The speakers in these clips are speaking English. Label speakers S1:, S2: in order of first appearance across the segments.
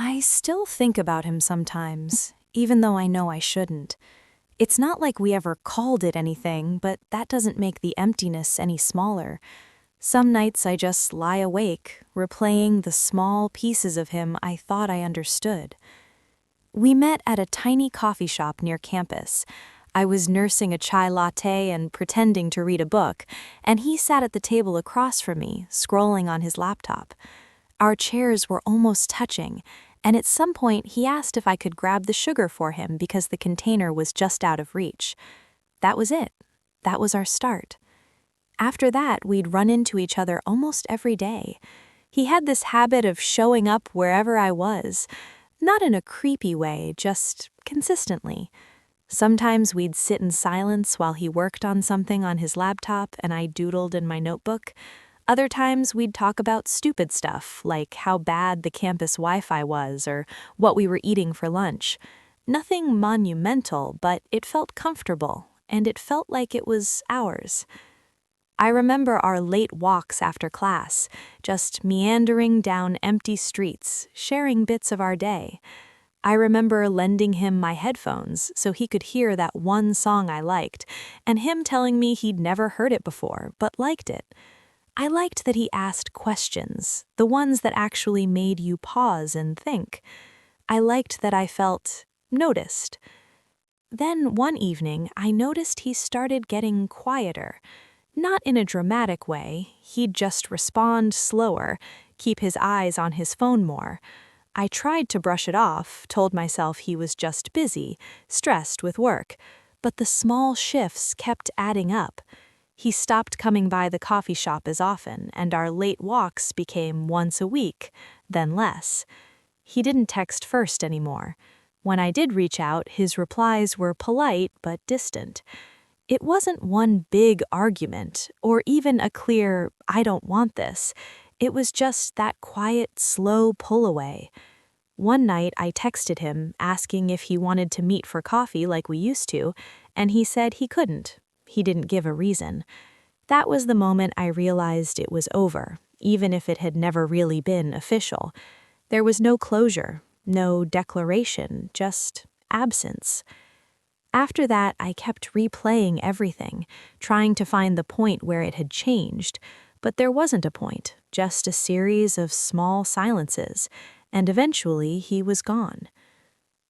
S1: I still think about him sometimes, even though I know I shouldn't. It's not like we ever called it anything, but that doesn't make the emptiness any smaller. Some nights I just lie awake, replaying the small pieces of him I thought I understood. We met at a tiny coffee shop near campus. I was nursing a chai latte and pretending to read a book, and he sat at the table across from me, scrolling on his laptop. Our chairs were almost touching, and at some point he asked if I could grab the sugar for him because the container was just out of reach. That was it. That was our start. After that, we'd run into each other almost every day. He had this habit of showing up wherever I was, not in a creepy way, just consistently. Sometimes we'd sit in silence while he worked on something on his laptop and I doodled in my notebook. Other times we'd talk about stupid stuff, like how bad the campus Wi-Fi was or what we were eating for lunch. Nothing monumental, but it felt comfortable, and it felt like it was ours. I remember our late walks after class, just meandering down empty streets, sharing bits of our day. I remember lending him my headphones so he could hear that one song I liked, and him telling me he'd never heard it before, but liked it. I liked that he asked questions, the ones that actually made you pause and think. I liked that I felt noticed. Then one evening, I noticed he started getting quieter. Not in a dramatic way, he'd just respond slower, keep his eyes on his phone more. I tried to brush it off, told myself he was just busy, stressed with work, but the small shifts kept adding up. He stopped coming by the coffee shop as often, and our late walks became once a week, then less. He didn't text first anymore. When I did reach out, his replies were polite but distant. It wasn't one big argument, or even a clear, "I don't want this." It was just that quiet, slow pull away. One night I texted him, asking if he wanted to meet for coffee like we used to, and he said he couldn't. He didn't give a reason. That was the moment I realized it was over, even if it had never really been official. There was no closure, no declaration, just absence. After that, I kept replaying everything, trying to find the point where it had changed. But there wasn't a point, just a series of small silences, and eventually he was gone.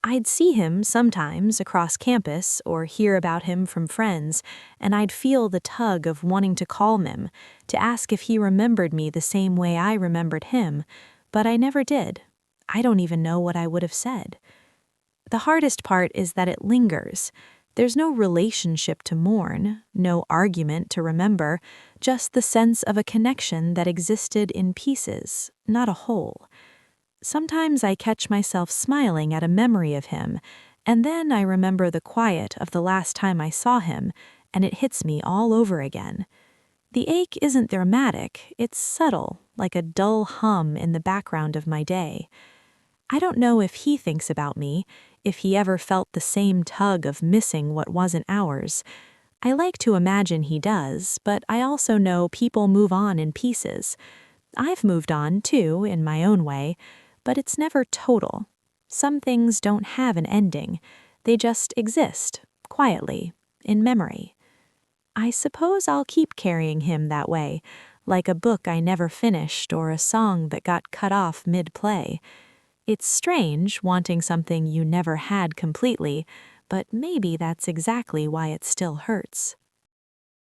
S1: I'd see him sometimes across campus or hear about him from friends, and I'd feel the tug of wanting to call him, to ask if he remembered me the same way I remembered him, but I never did. I don't even know what I would have said. The hardest part is that it lingers. There's no relationship to mourn, no argument to remember, just the sense of a connection that existed in pieces, not a whole. Sometimes I catch myself smiling at a memory of him, and then I remember the quiet of the last time I saw him, and it hits me all over again. The ache isn't dramatic, it's subtle, like a dull hum in the background of my day. I don't know if he thinks about me, if he ever felt the same tug of missing what wasn't ours. I like to imagine he does, but I also know people move on in pieces. I've moved on, too, in my own way, but it's never total. Some things don't have an ending. They just exist, quietly, in memory. I suppose I'll keep carrying him that way, like a book I never finished or a song that got cut off mid-play. It's strange wanting something you never had completely, but maybe that's exactly why it still hurts.